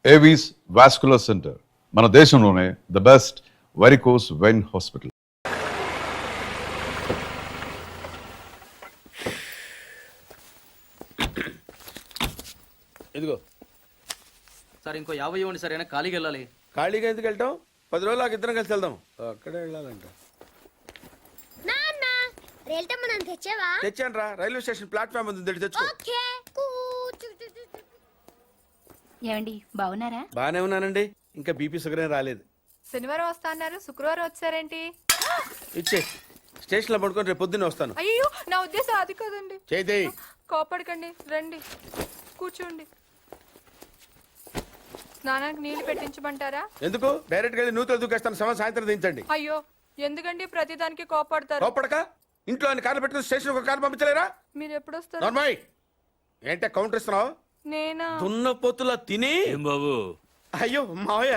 Avis vascular centre మన దేశంలోనే the best varicose vein hospital. ఇదిగో సార్ ఇంకో 50 ఇవ్వండి సార్, అయినా ఖాళీకి వెళ్ళాలి. ఖాళీగా ఎందుకు వెళ్తాం? 10 రోజులు నాకు ఇద్దరం కలిసి వెళ్దాం. అక్కడే వెళ్ళాలంట. తెచ్చాను రా, రైల్వే స్టేషన్ ప్లాట్ఫామ్ ఉంది, తెచ్చుకో. ఏమండి బాగున్నారా? బానే ఉన్నానండి, ఇంకా బీపీ షుగర్ ఏం రాలేదు. శనివారం వస్తా అన్నారు, శుక్రవారం వచ్చారేంటి? ఇచ్చే స్టేషన్ లో పడుకొని రేపు పొద్దున్నే వస్తాను. అయ్యో నా ఉద్దేశం అది కాదండి. చేయి. కోపడకండి, రండి కూర్చోండి. స్నానానికి నీళ్లు పెట్టించమంటారా? ఎందుకు? డైరెక్ట్ గా నూతులు దూకేస్తాను, సాయంత్రం దించండి. అయ్యో ఎందుకండి ప్రతిదానికి కోపడతారు? కోపడక ఇంట్లో అన్ని కార్లు పెట్టుకుని స్టేషన్ ఒక కారు పంపించలేరా? మీరు ఎప్పుడు వస్తారు? నార్మల్ ఏంటే కౌంటర్ ఇస్తున్నావు? నేనా? దున్న పొత్తులా తిని. ఏం బాబు అయ్యో మావయ్య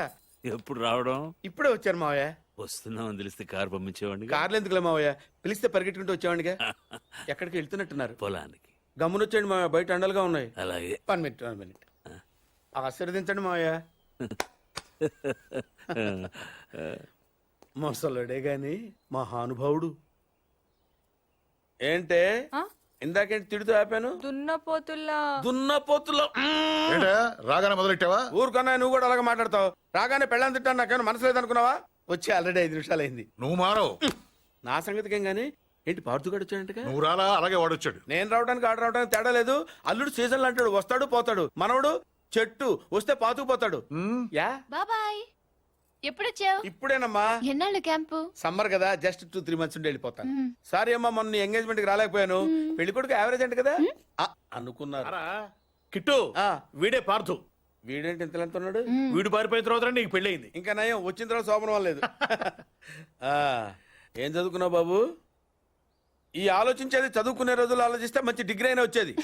ఎప్పుడు రావడం? ఇప్పుడే వచ్చాను మావయ్య. వస్తున్నామని తెలిస్తే కారు పంపించేవాడిని. కార్లు ఎందుకులే మావయ్య, పిలిస్తే పరిగెట్టుకుంటూ వచ్చేవాడిగా. ఎక్కడికి వెళ్తున్నట్టున్నారు? పొలానికి. గమ్మునొచ్చేయండి మావయ్య, బయట అండలుగా ఉన్నాయి. అలాగే. 1 మినిట్ ఆశీర్వదించండి మావయ్య. మొసలుడే గాని మహానుభావుడు. ఏంటే ఇందాకేంటి తిడుతూ ఆపాను? దున్నపోతుల్లో రాగానే మొదలెట్టావా? ఊరుకన్నా నువ్వు కూడా అలాగే మాట్లాడతావు. రాగానే పెళ్ళని తిట్టాను, నాకేమైనా మనసు లేదనుకున్నావా? వచ్చి ఆల్రెడీ 5 నిమిషాలు అయింది. నువ్వు మారవు. నా సంగతికి ఏం గానీ ఏంటి పార్తుగాడు వచ్చాడంటగా? నువ్వు రాలా, అలాగే వాడొచ్చాడు. నేను రావడానికి ఆడ రావడానికి తేడా లేదు. అల్లుడు సీజన్లు అంటాడు, వస్తాడు పోతాడు. మనవడు చెట్టు వస్తే పాతుకుపోతాడు. యా బాబాయ్ ఎప్పుడొచ్చావు? ఇప్పుడేనమ్మా. ఎన్నాళ్ళు క్యాంపు? సమ్మర్ కదా, జస్ట్ 2-3 మంత్స్ ఉండి వెళ్ళిపోతాను. సారీ అమ్మా, మొన్న ఎంగేజ్మెంట్ కి రాలేకపోయాను. పెళ్లి కొడుకు యావరేజ్ అంటే కదా అనుకున్నారు. కిట్టు వీడే పార్థు. వీడేంటి ఇంత ఉన్నాడు? వీడు పారిపోయిన తర్వాత నీకు పెళ్ళయింది. ఇంకా నయం, వచ్చిన తర్వాత శోభనం లేదు. ఏం చదువుకున్నావు బాబు? ఈ ఆలోచించేది చదువుకునే రోజులు ఆలోచిస్తే మంచి డిగ్రీ అయినా వచ్చేది.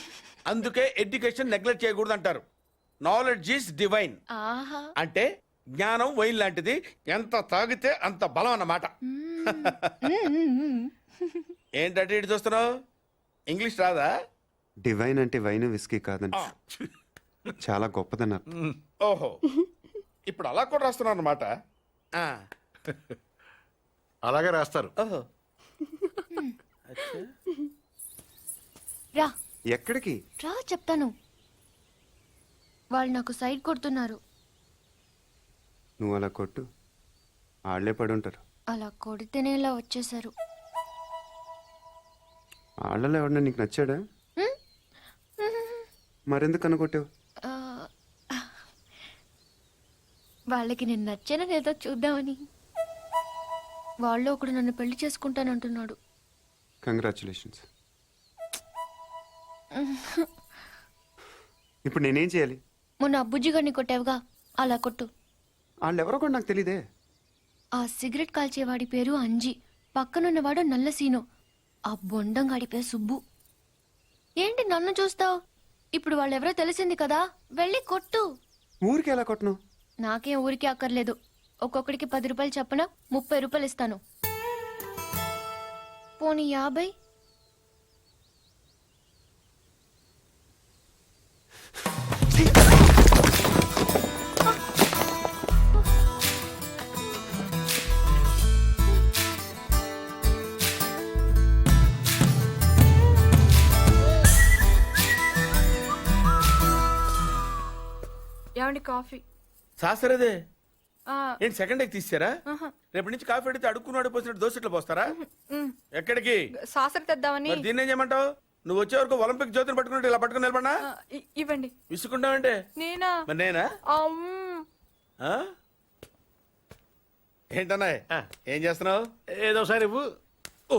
అందుకే ఎడ్యుకేషన్ నెగ్లెక్ట్ చేయకూడదు అంటారు. Knowledge is divine. అంటే జ్ఞానం వైన్ లాంటిది, ఎంత తాగితే అంత బలం అన్నమాట. ఏంటంటే ఇటు చూస్తున్నావు? ఇంగ్లీష్ రాదా? డివైన్ అంటే వైన్ విస్కీ కాదని, చాలా గొప్పదన్నారు. ఓహో, ఇప్పుడు అలా కూడా రాస్తున్నావు అన్నమాట. అలాగే రాస్తారు. ఓహో, రా. ఎక్కడికి రా చెప్తాను. వాళ్ళు నాకు సైడ్ కొడుతున్నారు. నువ్వు అలా కొట్టు, ఆళ్లే పడి ఉంటారు. అలా కొడితేనే ఇలా వచ్చేసారు. ఆళ్ళలో ఎవడన్నా నీకు నచ్చాడా? మరెందుకు అనుకొట్టావు? వాళ్ళకి నేను నచ్చానా లేదో చూద్దామని. వాళ్ళు ఒకడు నన్ను పెళ్లి చేసుకుంటానంటున్నాడు. కంగ్రాచులేషన్స్. ఇప్పుడు నేనేం చేయాలి? మొన్న అబ్బుజ్జి గారిని కొట్టావుగా, అలా కొట్టు. వాళ్ళెవరో కూడా నాకు తెలీదే. ఆ సిగరెట్ కాల్చేవాడి పేరు అంజి, పక్కనున్నవాడు నల్లసీను, ఆ బొండంగాడి పేరు సుబ్బు. ఏంటి నన్ను చూస్తావు? ఇప్పుడు వాళ్ళెవరో తెలిసింది కదా, వెళ్ళి కొట్టు. ఊరికి ఎలా కొట్టను? నాకేం ఊరికి అక్కర్లేదు. ఒక్కొక్కడికి 10 రూపాయలు చప్పున 30 రూపాయలు ఇస్తాను. పోనీ 50? ఏమండి కాఫీ? సాసరేదే ఏంటి సెకండ్ ఎగ్ తీసారా? రేపటి నుంచి కాఫీ అడిగితే అడుక్కున్నాడు పోసినట్టు దోశట్లు పోస్తారా? ఎక్కడికి? సాసర తెద్దామని. దీన్ని ఏం చేయమంటావు? నువ్వు వచ్చే వరకు ఒలింపిక్ జ్యోతిని పట్టుకున్నట్టు ఇలా పట్టుకుని నిలబడినా ఇవ్వండి. విసుకుంటావంటే? నేనా? మరి నేనా? ఏంటన్నా ఏం చేస్తున్నావు? ఏదో సార్ ఇవ్వు. ఓ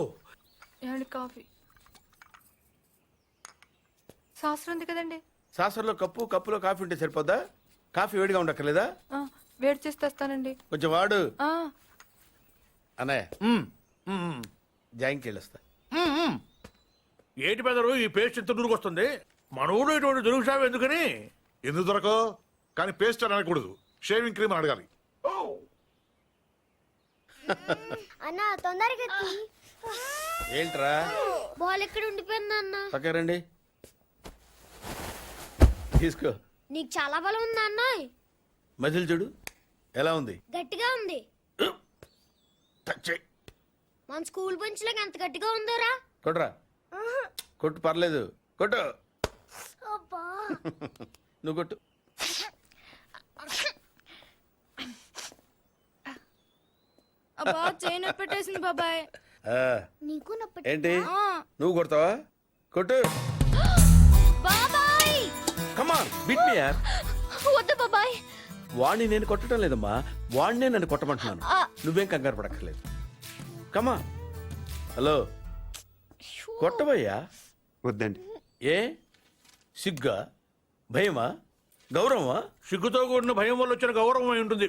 ఏమండి కాఫీ? సాసర ఉంది కదండి. సాసర్లో కప్పులో కాఫీ ఉంటే సరిపోద్దా? కాఫీ వేడిగా ఉండక్కర్లేదా? వేడి చేసి తెస్తానండి. కొంచెం వాడు అన్నయ్య. జాయింకి వెళ్ళొస్తా. ఏంటి పెదరు ఈ పేస్ట్ ఇంత దూరుకొస్తుంది? మన ఊళ్ళో ఇటువంటి దొరుకుతావు ఎందుకని? ఎందుకు దొరకవు? కానీ పేస్ట్ అని అనకూడదు, షేవింగ్ క్రీమ్ అని అడగాలి. అన్నా తొందరగా ఏంట్రా? బాల్ ఎక్కడ ఉండిపోయింది అన్న? పక్క రండి, తీసుకో. నీకు చాలా బలం ఉందా అన్నాయ్? మజిల్ చూడు ఎలా ఉంది. గట్టిగా ఉంది. టచ్ చేయి. మన స్కూల్ బెంచ్లోకి ఎంత గట్టిగా ఉందోరా. కొట్రా. కొట్టు పర్లేదు కొట్టు. అబ్బా. నువ్వు కొట్టు. అబ్బా చైన్ పెట్టేసింది బాబాయ్. ఆ, నీకు నొప్పి. ఏంటి నువ్వు కొడతావా? కొట్టు. బాబాయ్ కమాన్ బీట్ మీ యార్. వద్దు బాబాయ్. వాణ్ణి నేను కొట్టడం లేదమ్మా, వాణ్ణే నన్ను కొట్టమంటున్నాను. నువ్వేం కంగారు పడక్కర్లేదు. కమా. హలో కొట్టబోయ్యా. వద్దండి. ఏ సిగ్గా, భయమా, గౌరవమా? సిగ్గుతో కూడిన భయం వల్ల వచ్చిన గౌరవం అయి ఉంటుంది.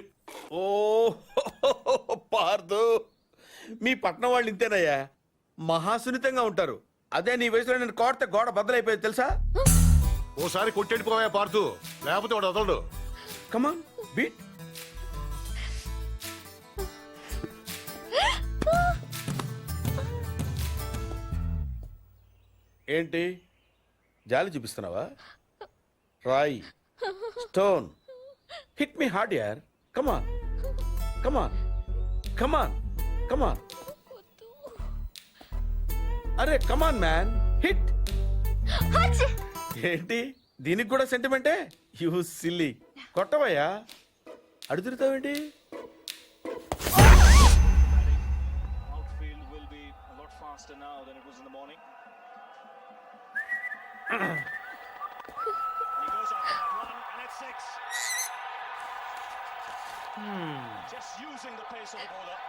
ఓ పార్దు, మీ పట్నం వాళ్ళు ఇంతేనయ్యా, మహాసున్నితంగా ఉంటారు. అదే నీ వయసులో నేను కోడితే గోడ బద్దలైపోయేది తెలుసా? ఓసారి కొట్టెడిపోయా పార్తు, లేకపోతే వాడు వదలడు. కమాన్ బీట్. ఏంటి జాలి చూపిస్తున్నావా? రాయి, స్టోన్, హిట్ మీ హార్డ్ యార్. కమాన్ కమాన్ కమాన్ కమాన్. అరే కమాన్ మ్యాన్, హిట్. ఏంటి దీనికి కూడా సెంటిమెంటే? You silly. కొట్టవయ్యా, అడుగుతావేంటి? Outfield will be a lot faster now than it was in the morning. He goes after that one, and it's 6. Just using the pace of the bowler.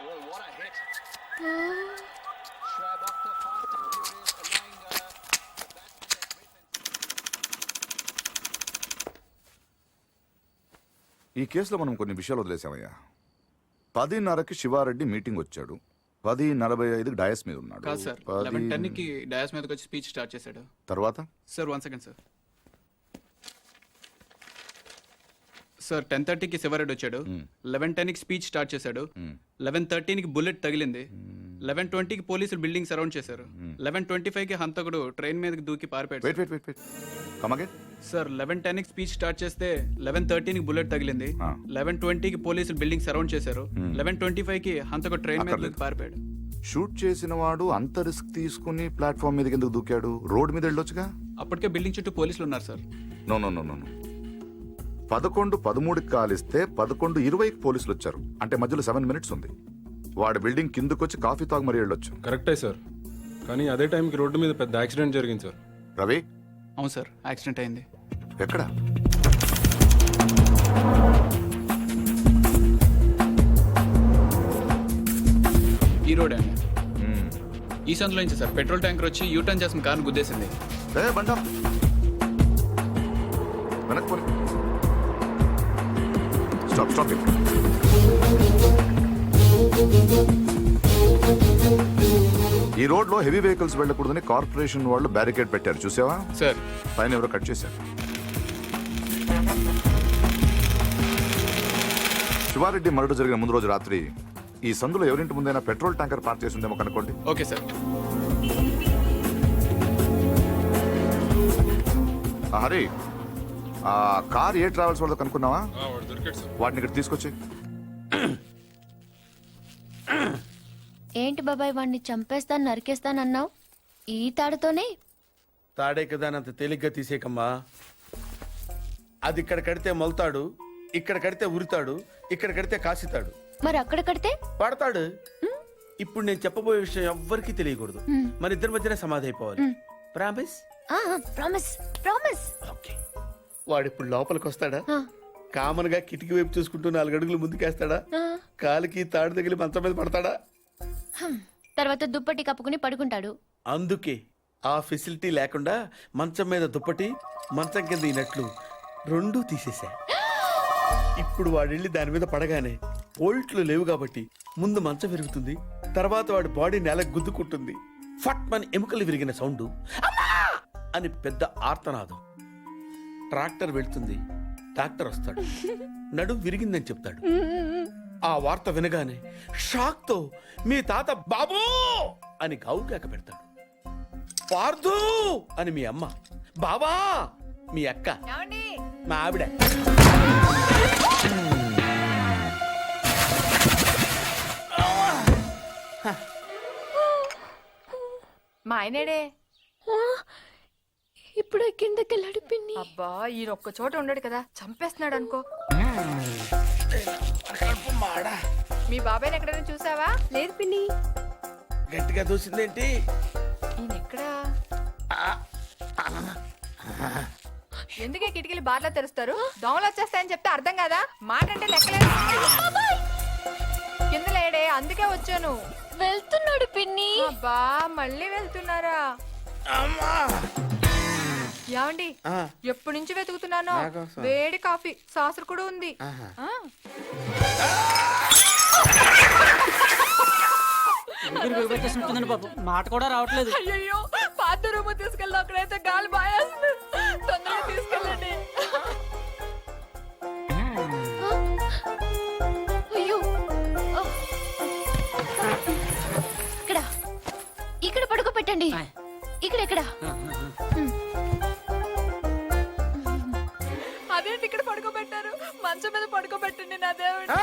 Boy, what a hit! Shoaib Akhtar fast and furious, allowing the batsman that great. ఈ కేసులో మనం కొన్ని విషయాలు వదిలేసామయ్యా. 10:30కి Sivareddy meeting వచ్చాడు. 10:45కి dais మీద ఉన్నాడు. కాదు sir, 11:10కి dais మీదకి వచ్చి స్పీచ్ స్టార్ట్ చేశాడు. తర్వాత సార్ 1 సెకండ్ సార్. సార్ 10:30కి శివారెడ్డి వచ్చాడు. 11:10కి స్పీచ్ స్టార్ట్ చేశాడు. 11:13కి బుల్లెట్ తగిలింది. 11:20కి పోలీసులు బిల్డింగ్ సరౌండ్ చేశారు. 11:25కి హంతకుడు ట్రైన్ మీదకి దూకి పారిపోయాడు. Wait wait wait wait come again. Sir 11:10కి స్పీచ్ స్టార్ట్ చేస్తే 11:13కి బుల్లెట్ తగిలింది. 11:20కి పోలీసులు బిల్డింగ్ సరౌండ్ చేశారు. 11:25కి హంతకుడు ట్రైన్ మీద దూకి పారిపోయాడు. షూట్ చేసిన వాడు అంత రిస్క్ తీసుకుని ప్లాట్ఫామ్ మీదకి ఎందుకు దూకాడు? రోడ్ మీద వెళ్ళొచ్చుగా. అప్పటికే బిల్డింగ్ చుట్టూ పోలీసులు ఉన్నారు sir. No no no no 11:13కి కాలిస్తే 11:20కి పోలీసులు వచ్చారు. అంటే మధ్యలో 7 minutes ఉంది. వాడు బిల్డింగ్ కిందకొచ్చి కాఫీ తాగు మరీ వెళ్ళొచ్చు. కరెక్టే సార్, కానీ అదే టైంకి రోడ్డు మీద పెద్ద యాక్సిడెంట్ జరిగింది సార్. రవి. అవును సార్, యాక్సిడెంట్ అయింది. ఎక్కడ? ఈ రోడ్ అండి. ఈ సందులో నుంచి సార్ పెట్రోల్ ట్యాంకర్ వచ్చి యూటర్న్ చేసిన కార్ను గుద్దేసింది. బండా వెనక్కి పోనీ. Stop stop. ఈ రోడ్ లో హెవీ వెహికల్స్ వెళ్ళకూడదని కార్పొరేషన్ వాళ్ళు బ్యారికేడ్ పెట్టారు, చూసావా? సార్ పైన ఎవరో కట్ చేశారు. శివారెడ్డి మర్డర్ జరిగిన ముందు రోజు రాత్రి ఈ సందులో ఎవరింటి ముందైనా పెట్రోల్ ట్యాంకర్ పార్క్ చేసి ఉందేమో కనుక్కోండి. Okay sir. హరి, ఆ కార్ ఏ ట్రావెల్స్ వాళ్ళతో కనుక్కున్నావా? దొరికాడు సార్. వాటిని ఇక్కడ తీసుకొచ్చి. ఏంటి బాబాయ్ వాడిని చంపేస్తాను నరికేస్తానన్నావు? ఈ తాడుతోనే? తాడే కదా అంత తేలిగ్గా తీసేకమ్మా. అది ఇక్కడ కడితే మొల్తాడు, ఇక్కడ కడితే ఉరితాడు, ఇక్కడ కడితే కాసితాడు, మరి అక్కడ కడితే పడతాడు. ఇప్పుడు నేను చెప్పబోయే విషయం ఎవ్వరికీ తెలియకూడదు. మన ఇద్దరి మధ్యనే సమాధి అయిపోవాలి. ప్రామిస్? Promise promise. ఓకే. వాడు ఇప్పుడు లోపలికి వస్తాడా? కామన్ గా కిటికీ వైపు చూసుకుంటూ 4 అడుగులు ముందుకేస్తాడా? కాలికి తాడు తగిలి మంచం మీద పడతాడా? తర్వాత దుప్పటి కప్పుకుని పడుకుంటాడు. అందుకే ఆ ఫెసిలిటీ లేకుండా మంచం మీద దుప్పటి, మంచం కింద ఈనట్లు రెండూ తీసేశా. ఇప్పుడు వాడెళ్ళి దాని మీద పడగానే బోల్ట్లు లేవు కాబట్టి ముందు మంచం విరుగుతుంది, తర్వాత వాడి బాడీ నేలకు గుద్దుకుంటుంది. ఫట్ మన ఎముకలు విరిగిన సౌండ్, అమ్మా అని పెద్ద ఆర్తనాదం. ట్రాక్టర్ వెళ్తుంది, డాక్టర్ వస్తాడు, నడుం విరిగిందని చెప్తాడు. ఆ వార్త వినగానే షాక్ తో మీ తాత బాబూ అని గావు కేక పెడతాడు. పార్దు అని మీ అమ్మ బాబా మీ అక్క మా ఆవిడ మా ఆయనేడే ఇప్పుడు కిందకెళ్ళాడు పిన్ని. అబ్బా ఈయన ఒక్క చోట ఉండడు కదా, చంపేస్తున్నాడు అనుకో. మాడా మీ బాబాయ్ని ఎక్కడైనా చూసావా? లేదు పిన్ని. గట్టిగా దూసిందేంటి? ఈయన ఎక్కడా? ఎందుకే కిటికీలు బార్లా తెరుస్తారు? దోమలు వచ్చేస్తాయని చెప్తే అర్థం కాదా? మాట అంటే లెక్కలేదు. కింద లేడే, అందుకే వచ్చాను. వెళ్తున్నాడు పిన్ని. అబ్బా మళ్ళీ వెళ్తున్నారా? ఏమండి ఎప్పటి నుంచి వెతుకుతున్నానో. వేడి కాఫీ సాసర్ కూడా ఉంది. మాట కూడా రావట్లేదు. అయ్యో పాత రూమ్ తీసుకెళ్ళి అక్కడైతే గాలి బాయేస్తుంది. తొందరగా తీసుకెళ్ళండి. అయ్యో ఇక్కడ ఇక్కడ పడుకోబెట్టండి. ఇక్కడ అదేంటి ఇక్కడ పడుకోబెట్టారు? మంచం మీద పడుకోబెట్టండి నా దేవుడు.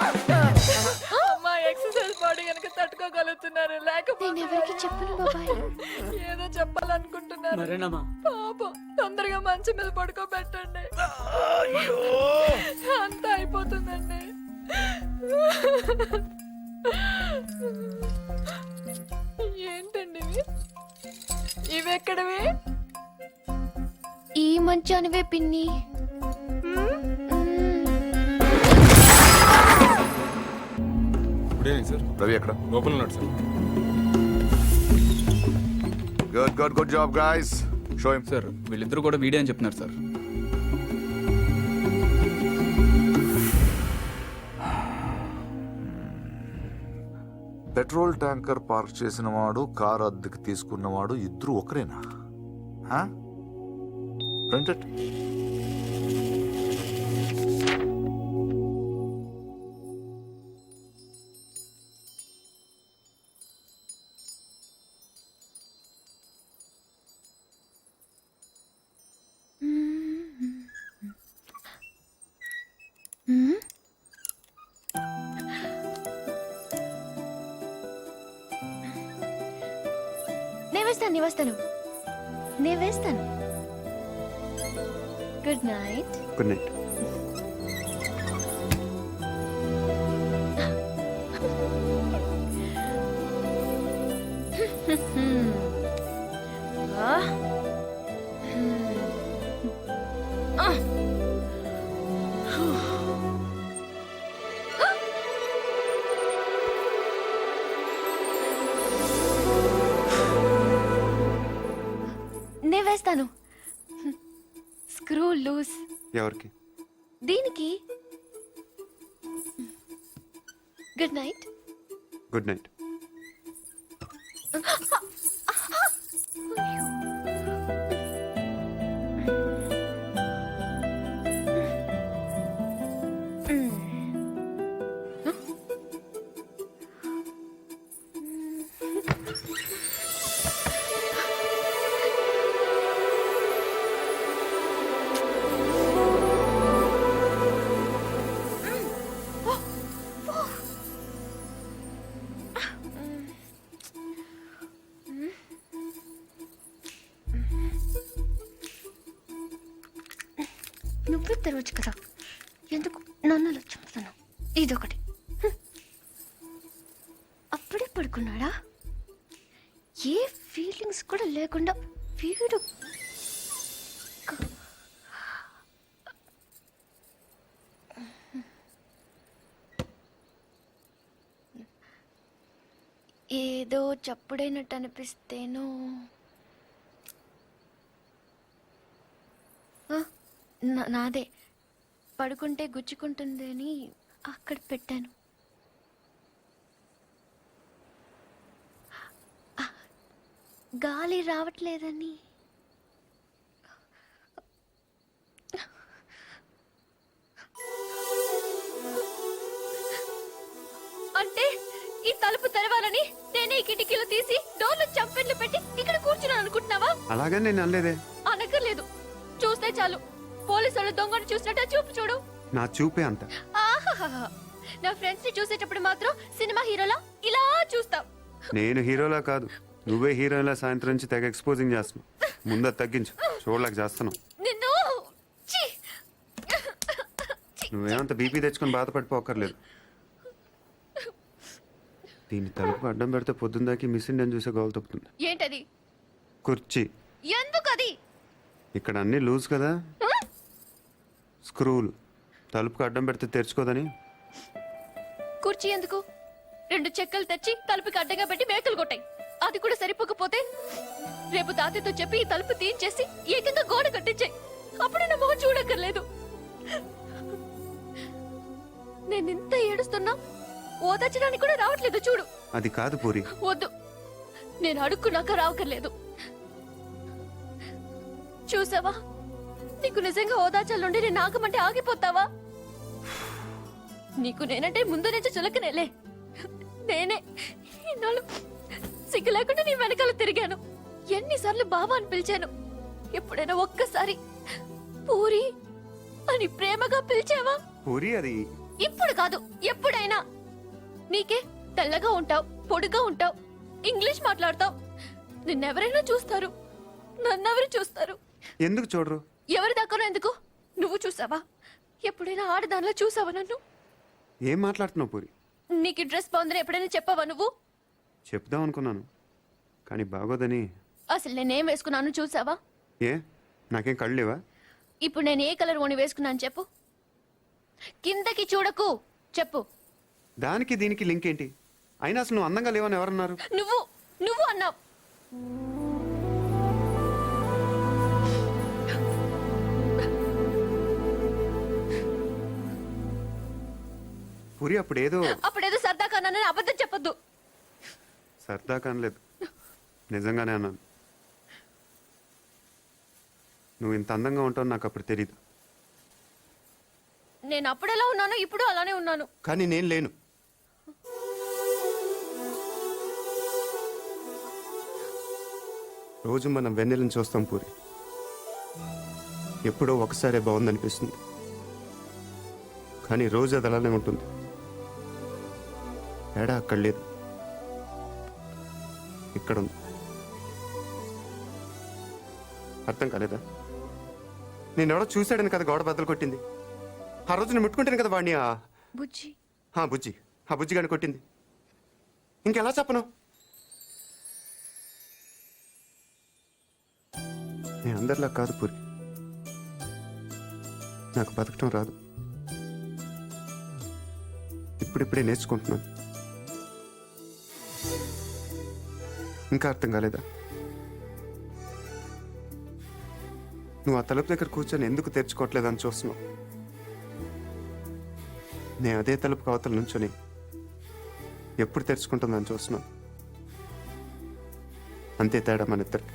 అమ్మా ఎక్సర్సైజ్ బాడీ కనుక తట్టుకోగలుగుతున్నారు, లేకపోతే ఎవరికి చెప్పను బాబాయ్. ఏదో చెప్పాలనుకుంటున్నారు. పాపం తొందరగా మంచం మీద పడుకోబెట్టండి. అంతా అయిపోతుందండి. ఏంటండి ఇవి ఎక్కడవి? ఈ మంచానివే పిన్ని. Good evening sir. రవి ఎక్కడ? లోపల ఉన్నాడు sir. Good good good job guys. Show him. Sir వీళ్ళిద్దరు కూడా వీడే అని చెప్తున్నారు సార్. పెట్రోల్ ట్యాంకర్ పార్క్ చేసిన వాడు, కార్ అద్దెకి తీసుకున్నవాడు ఇద్దరు ఒకరేనా? ప్రింటెడ్. నేను వేస్తాను. Good night. Good night. నేను వేస్తాను. Screw loose. ఎవరికి? దీనికి. Good night. Good night. నువ్వే తెరవచ్చు కదా, ఎందుకు నన్ను చంపుతున్నావు? ఇదొకటి. అప్పుడే పడుకున్నాడా? ఏ ఫీలింగ్స్ కూడా లేకుండా వీడు. ఏదో చప్పుడైనట్టు అనిపిస్తేనో. నాదే. పడుకుంటే గుచ్చుకుంటుంది అని అక్కడ పెట్టాను. గాలి రావట్లేదని. అంటే ఈ తలుపు తెరవాలని నేనే ఈ కిటికీలు తీసి డోర్లు చంపెట్లు పెట్టి ఇక్కడ కూర్చున్నాను అనుకుంటున్నావా? అలాగని నేను అనలేదే. అనక్కర్లేదు, చూస్తే చాలు పోలీసు వాళ్ళు దొంగను చూసినట్టు ఆ చూపు చూడు. నా చూపే అంత. ఆహాహాహా. నా ఫ్రెండ్స్ ని చూసేటప్పుడు మాత్రం సినిమా హీరోలా ఇలా చూస్తావు. నేను హీరోలా కాదు, నువ్వే హీరోలా సాయంత్రం నుంచి తెగ ఎక్స్పోజింగ్ చేస్తున్నావు. ముందు అది తగ్గించు, చూడలేక చేస్తున్నావు. నిన్ను ఛీ! నువ్వేమంత బీపీ తెచ్చుకొని బాధపడిపోకర్లేదు. దీన్ని తలుపు అడ్డం పెడితే పొద్దుందాకి మిస్ ఇండియన్ చూసే గోల్ తప్పుతుంది. ఏంటది? కుర్చీ. ఎందుకది? ఇక్కడ అన్నీ లూజ్ కదా, స్క్రూలు. తలుపుకు అడ్డం పెడితే తెరుచుకోదని. కుర్చీ ఎందుకు? 2 చెక్కలు తెచ్చి తలుపుకి అడ్డంగా పెట్టి మేకలు కొట్టాయి. అది కూడా సరిపోకపోతే రేపు తాతయ్యతో చెప్పి ఈ తలుపు తీయించేసి ఏకంగా గోడ కట్టించాయి. అప్పుడు నా మొహం చూడక్కర్లేదు. నేను ఇంత ఏడుస్తున్నా ఓదార్చడానికి కూడా రావట్లేదు చూడు. అది కాదు పూరి. వద్దు, నేను అడుక్కున్నాక రావక్కర్లేదు. చూసావా, నీకు నిజంగా ఓదార్చాలండి నేను ఆగమంటే ఆగిపోతావా? నీకు నేనంటే ముందు నుంచి చులకనేలే. నేనే ఇన్నాళ్ళు సిగ్గు లేకుండా నీ వెనకాల తిరిగాను. ఎన్నిసార్లు బాబా అని పిలిచాను. ఎప్పుడైనా ఒక్కసారి పూరి అని ప్రేమగా పిలిచావా? పూరి అది ఇప్పుడు కాదు, ఎప్పుడైనా. నీకే తెల్లగా ఉంటావు, పొడుగా ఉంటావు, ఇంగ్లీష్ మాట్లాడతావు. నిన్నెవరైనా చూస్తారు, నన్నెవరు చూస్తారు? ఎందుకు చూడరు? ఎవరి దాకానో ఎందుకు? నువ్వు చూసావా? ఎప్పుడైనా ఆడదానిలో చూసావా నన్ను? ఏం మాట్లాడుతున్నావు పూరి? నీకు ఈ డ్రెస్ బాగుందని ఎప్పుడైనా చెప్పావా నువ్వు? చెప్దాం అనుకున్నాను, కానీ బాగోదని. అసలు నేనేం వేసుకున్నాను చూసావా? ఏ, నాకేం కళ్ళు లేవా? ఇప్పుడు నేను ఏ కలర్ ఓని వేసుకున్నాను చెప్పు. కిందకి చూడకు, చెప్పు. దానికి దీనికి లింక్ ఏంటి? అయినా అసలు నువ్వు అందంగా లేవని ఎవరన్నారు? నువ్వు నువ్వు అన్నావు. పూరి అప్పుడేదో అప్పుడేదో సరదా కన్నానని అబద్ధం చెప్పొద్దు. సరదా కానలేదు, నిజంగానే అన్నాను. నువ్వు ఇంత అందంగా ఉంటావు నాకు అప్పుడు తెలీదు. నేను అప్పుడు ఎలా ఉన్నానో ఇప్పుడు అలానే ఉన్నాను. కానీ నేను లేను. రోజు మనం వెన్నెలను చూస్తాం పూరి. ఎప్పుడో ఒకసారే బాగుందనిపిస్తుంది, కానీ రోజు అది అలానే ఉంటుంది. తేడా అక్కడ లేదు, ఇక్కడ ఉంది. అర్థం కాలేదా? నేనెవడో చూశాడని కదా గోడ బద్దలు కొట్టింది. ఆ రోజు నేను ముట్టుకుంటాను కదా వాడిని. బుజ్జి బుజ్జి, ఆ బుజ్జిగాని కొట్టింది. ఇంకెలా చెప్పను? నేను అందరిలా కాదు పూరి, నాకు బతకటం రాదు. ఇప్పుడిప్పుడే నేర్చుకుంటున్నాను. ఇంకా అర్థం కాలేదా? నువ్వు ఆ తలుపు దగ్గర కూర్చొని ఎందుకు తెరుచుకోవట్లేదని చూస్తున్నావు. నేను అదే తలుపు అవతల నుంచొని ఎప్పుడు తెరుచుకుంటుందని చూస్తున్నాను. అంతే తేడా మన ఇద్దరికి.